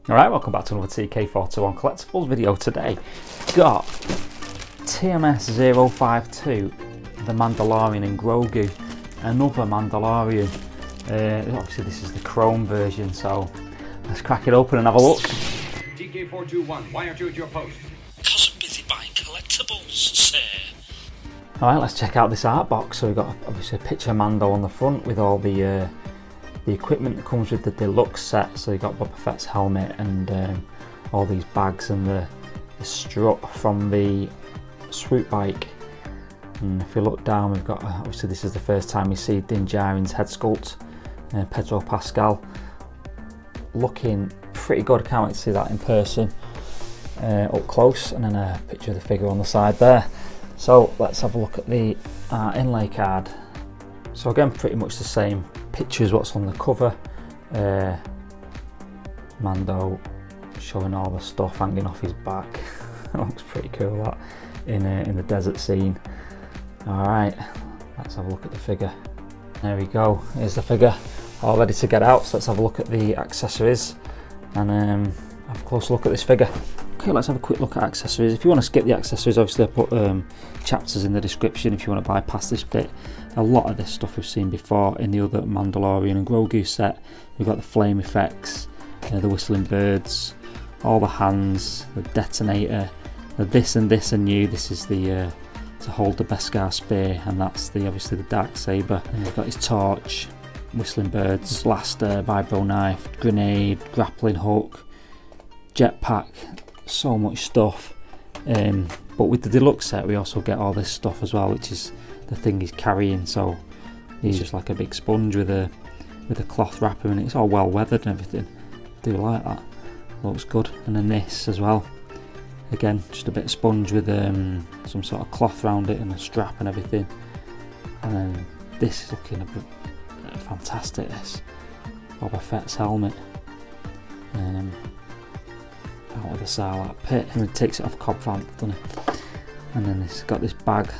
Alright, welcome back to another TK421 collectibles video. Today got TMS052, the Mandalorian and Grogu, another Mandalorian. Obviously this is the chrome version, so let's crack it open and have a look. TK421, why aren't you at your post? Because I'm busy buying collectibles, sir. Alright, let's check out this art box. So we've got obviously a picture of Mando on the front with all the equipment that comes with the deluxe set. So you've got Boba Fett's helmet and all these bags and the strut from the Swoop bike. And if you look down, we've got obviously this is the first time we see Din Djarin's head sculpt, Pedro Pascal, looking pretty good. I can't wait to see that in person up close, and then a picture of the figure on the side there. So let's have a look at the inlay card. So again, pretty much the same picture as what's on the cover. Mando showing all the stuff hanging off his back. That looks pretty cool, that, in the desert scene. Alright, let's have a look at the figure. There we go, here's the figure all ready to get out. So let's have a look at the accessories and have a close look at this figure. Okay, let's have a quick look at accessories. If you want to skip the accessories, obviously I put chapters in the description if you want to bypass this bit. A lot of this stuff we've seen before in the other Mandalorian and Grogu set. We've got the flame effects, the whistling birds, all the hands, the detonator, the this and this are new. This is the to hold the Beskar spear, and that's obviously the dark saber. And we've got his torch, whistling birds, blaster, vibro knife, grenade, grappling hook, jetpack. So much stuff. But with the deluxe set we also get all this stuff as well, which is the thing he's carrying. So he's just like a big sponge with a cloth wrapper, and it's all well weathered and everything. I do like that, looks good. And then this as well, again just a bit of sponge with some sort of cloth around it and a strap and everything. And then this is looking a bit fantastic, this Boba Fett's helmet, out of the Sarlacc pit, and it takes it off Cobb Vanth, doesn't it? And then it's got this bag,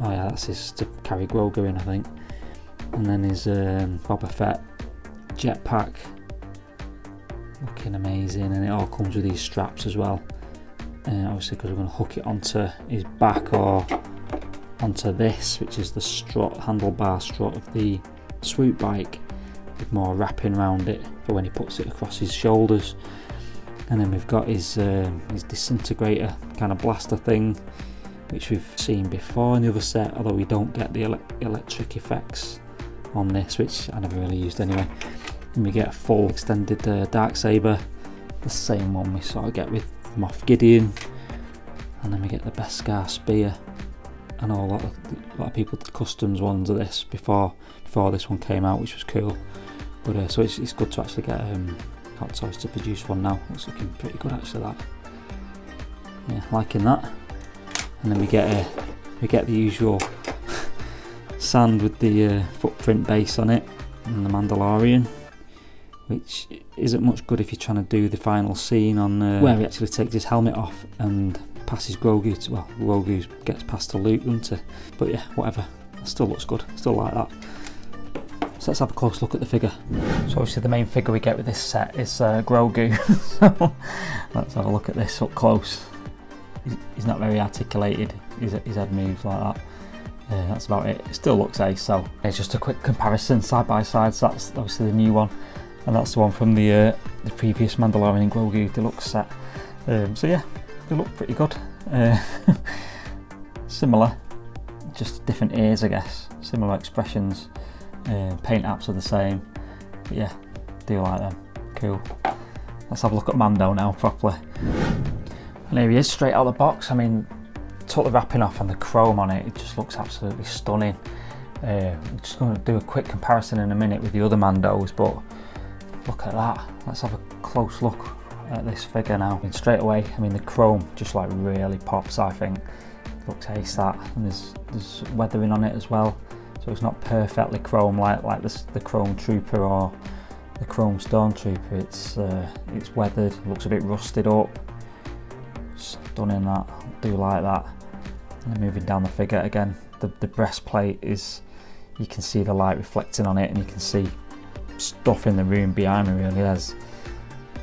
oh yeah, that's his to carry Grogu in, I think. And then his Boba Fett jetpack, looking amazing, and it all comes with these straps as well. Obviously because we're going to hook it onto his back or onto this, which is the strut, handlebar strut of the Swoop bike, with more wrapping around it for when he puts it across his shoulders. And then we've got his disintegrator kind of blaster thing, which we've seen before in the other set, although we don't get the electric effects on this, which I never really used anyway. And we get a full extended dark saber, the same one we sort of get with Moff Gideon. And then we get the Beskar spear. I know a lot of people did customs ones of this before this one came out, which was cool. But so it's good to actually get Hot Toys to produce one now. It's looking pretty good actually, that. Yeah, liking that. And then we get the usual sand with the footprint base on it, and the Mandalorian, which isn't much good if you're trying to do the final scene on where he actually takes his helmet off and passes Grogu to, well, Grogu gets past to Luke, doesn't it? But yeah, whatever, it still looks good, still like that. So let's have a close look at the figure. So obviously the main figure we get with this set is Grogu. So let's have a look at this up close. He's not very articulated, his head moves like that. That's about it. It still looks ace, so it's just a quick comparison side by side. So that's obviously the new one, and that's the one from the previous Mandalorian and Grogu deluxe set. So yeah, they look pretty good. Similar, just different ears I guess, similar expressions. Paint apps are the same, but yeah, do like them, cool. Let's have a look at Mando now properly. And here he is straight out of the box. I mean, took the wrapping off and the chrome on it, it just looks absolutely stunning. I'm just going to do a quick comparison in a minute with the other Mandos, but look at that. Let's have a close look at this figure now. And straight away, I mean the chrome just like really pops, I think. Looks ace, that, and there's weathering on it as well. So it's not perfectly chrome like the Chrome Trooper or the Chrome Stormtrooper. It's weathered, looks a bit rusted up. Stunning, that, do like that. And then moving down the figure again, the breastplate is, you can see the light reflecting on it, and you can see stuff in the room behind me really.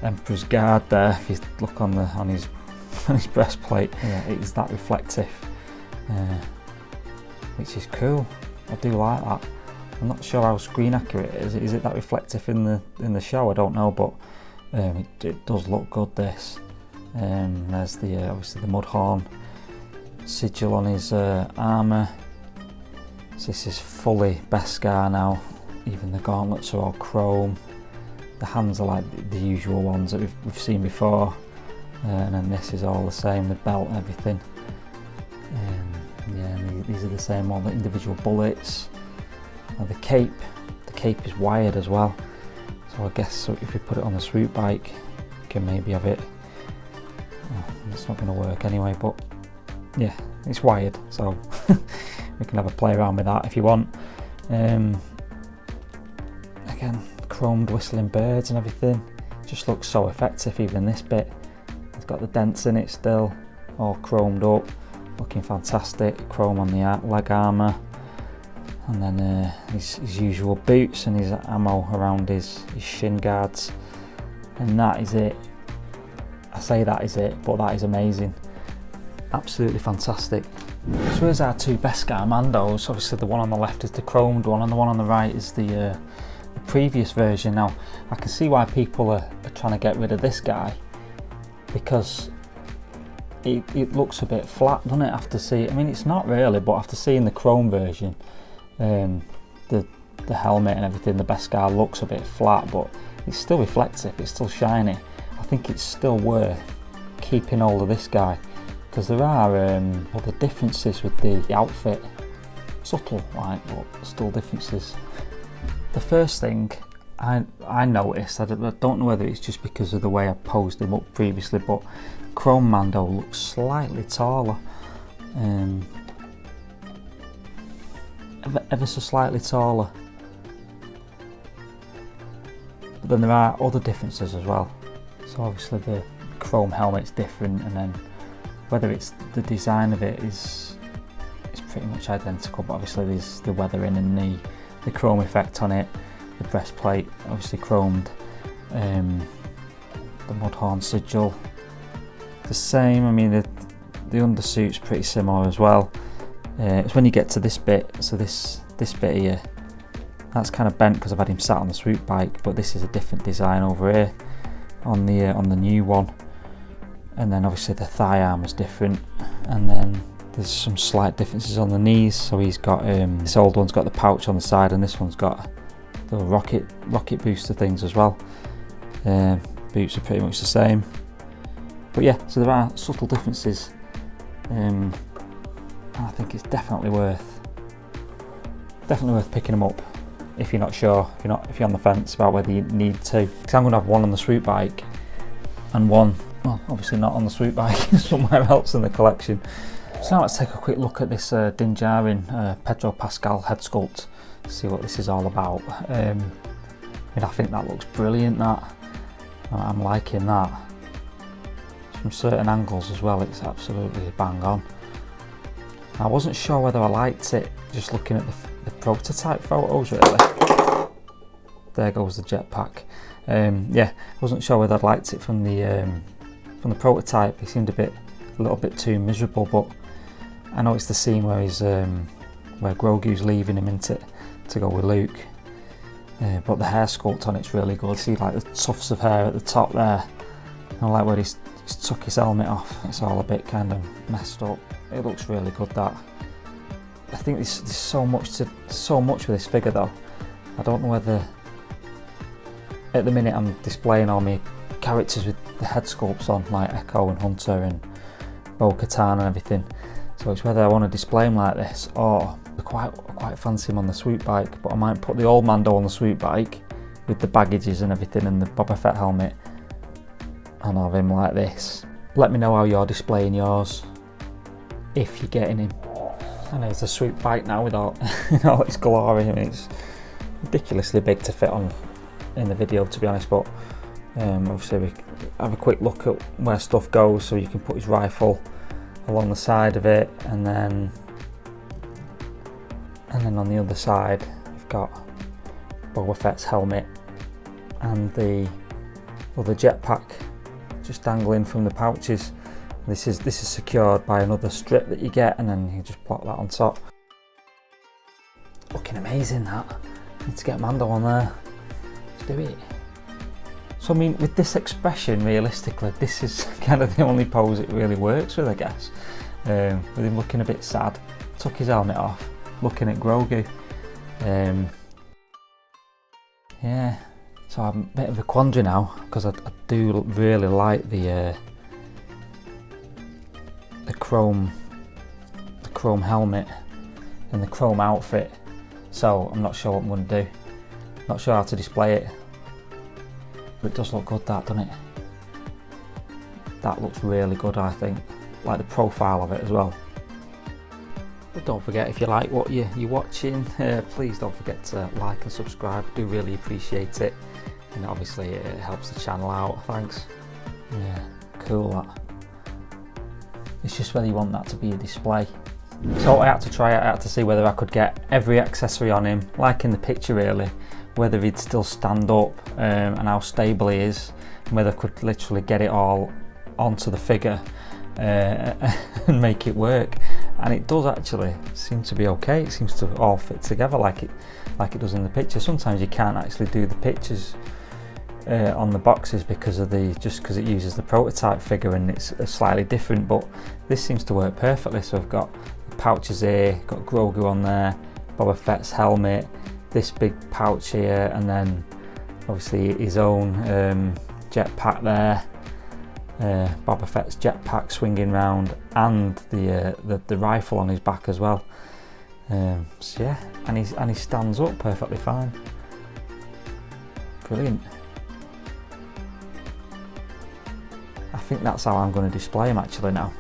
Emperor's Guard there. If you look on his on his breastplate, yeah, it is that reflective, which is cool. I do like that. I'm not sure how screen accurate it is. Is it that reflective in the show? I don't know, but it does look good. This there's the obviously the Mudhorn sigil on his armour. So this is fully Beskar now. Even the gauntlets are all chrome. The hands are like the usual ones that we've seen before, and then this is all the same, the belt and everything. Yeah, and these are the same, all the individual bullets. And the cape is wired as well. So I guess if we put it on the Swoop bike, you can maybe have it. Oh, it's not going to work anyway, but yeah, it's wired, so we can have a play around with that if you want. Again, chromed whistling birds and everything. Just looks so effective, even this bit. It's got the dents in it still, all chromed up, looking fantastic. Chrome on the leg armour, and then his usual boots and his ammo around his shin guards. And that is it. I say that is it, but that is amazing. Absolutely fantastic. So here's our two Beskar Mandos. Obviously the one on the left is the chromed one, and the one on the right is the previous version. Now I can see why people are trying to get rid of this guy, because it looks a bit flat, doesn't it? After seeing, I mean, it's not really, but after seeing the chrome version, the helmet and everything, the Beskar looks a bit flat, but it's still reflective, it's still shiny. I think it's still worth keeping hold of this guy, because there are other differences with the outfit, subtle like, but still differences. The first thing I noticed, I don't know whether it's just because of the way I posed him up previously, but Chrome Mando looks slightly taller, ever so slightly taller. But then there are other differences as well. So obviously the chrome helmet's different, and then whether it's the design of it is pretty much identical, but obviously there's the weathering and the chrome effect on it. The breastplate obviously chromed, the Mudhorn sigil the same. I mean the undersuit's pretty similar as well. It's when you get to this bit, so this bit here, that's kind of bent because I've had him sat on the Swoop bike, but this is a different design over here on the new one. And then obviously the thigh arm is different, and then there's some slight differences on the knees. So he's got this old one's got the pouch on the side, and this one's got the rocket booster things as well. Boots are pretty much the same, but yeah, so there are subtle differences, and I think it's definitely worth picking them up if you're not sure, if you're on the fence about whether you need to. Because I'm going to have one on the Swoop bike and one, well, obviously not on the Swoop bike, somewhere else in the collection. So now let's take a quick look at this Djarin Pedro Pascal head sculpt, see what this is all about. I mean, I think that looks brilliant, that. I'm liking that. From certain angles as well, it's absolutely bang on. I wasn't sure whether I liked it just looking at the prototype photos, really. There goes the jetpack. Yeah, I wasn't sure whether I liked it from the prototype. It seemed a little bit too miserable, but I know it's the scene where where Grogu's leaving him to go with Luke. But the hair sculpt on it's really good. See like the tufts of hair at the top there. I like where he's took his helmet off. It's all a bit kind of messed up. It looks really good, that. I think there's so much with this figure though. I don't know whether at the minute I'm displaying all my characters with the head sculpts on, like Echo and Hunter and Bo-Katan and everything. So it's whether I want to display them like this, or I quite fancy him on the Swoop bike, but I might put the old Mando on the Swoop bike with the baggages and everything and the Boba Fett helmet, and have him like this. Let me know how you're displaying yours, if you're getting him. And there's the Swoop bike now with all its glory. I mean, it's ridiculously big to fit on in the video, to be honest, but obviously we have a quick look at where stuff goes. So you can put his rifle along the side of it, and then on the other side you've got Boba Fett's helmet and the other jetpack just dangling from the pouches. This is secured by another strip that you get, and then you just plop that on top. Looking amazing, that. Need to get Mando on there. Let's do it. So I mean, with this expression, realistically, this is kind of the only pose it really works with, I guess. With him looking a bit sad, took his helmet off, looking at Grogu. Yeah, so I'm a bit of a quandary now, because I do really like the chrome helmet and the chrome outfit. So I'm not sure what I'm going to do. Not sure how to display it. But it does look good, that, doesn't it? That looks really good, I think. Like the profile of it as well. But don't forget, if you like what you're watching, please don't forget to like and subscribe. I do really appreciate it. And obviously it helps the channel out. Thanks. Yeah, cool, that. It's just whether you want that to be a display. So I had to try it, I had to see whether I could get every accessory on him, like in the picture really, whether he'd still stand up and how stable he is, and whether I could literally get it all onto the figure and make it work. And it does actually seem to be okay. It seems to all fit together like it does in the picture. Sometimes you can't actually do the pictures on the boxes because of because it uses the prototype figure and it's slightly different, but this seems to work perfectly. So I've got the pouches here, got Grogu on there, Boba Fett's helmet, this big pouch here, and then obviously his own jetpack there, Boba Fett's jetpack swinging round, and the rifle on his back as well. So yeah, and he stands up perfectly fine. Brilliant. I think that's how I'm going to display him actually now.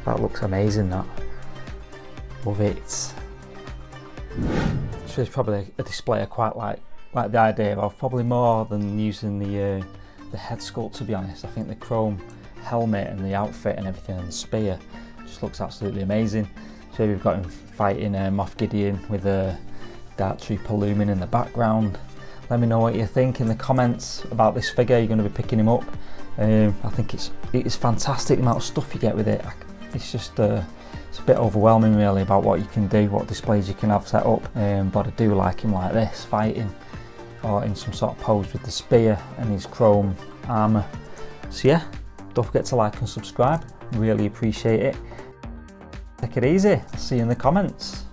That looks amazing, that. Love it. So it's probably a display I quite like the idea of, probably more than using the head sculpt, to be honest. I think the chrome helmet and the outfit and everything and the spear just looks absolutely amazing. So we've got him fighting Moff Gideon with a Dark Trooper looming in the background. Let me know what you think in the comments about this figure. You're going to be picking him up. I think it's fantastic the amount of stuff you get with it. It's just it's a bit overwhelming really about what you can do, what displays you can have set up. But I do like him like this, fighting, or in some sort of pose with the spear and his chrome armour. So yeah, don't forget to like and subscribe. Really appreciate it. Take it easy. I'll see you in the comments.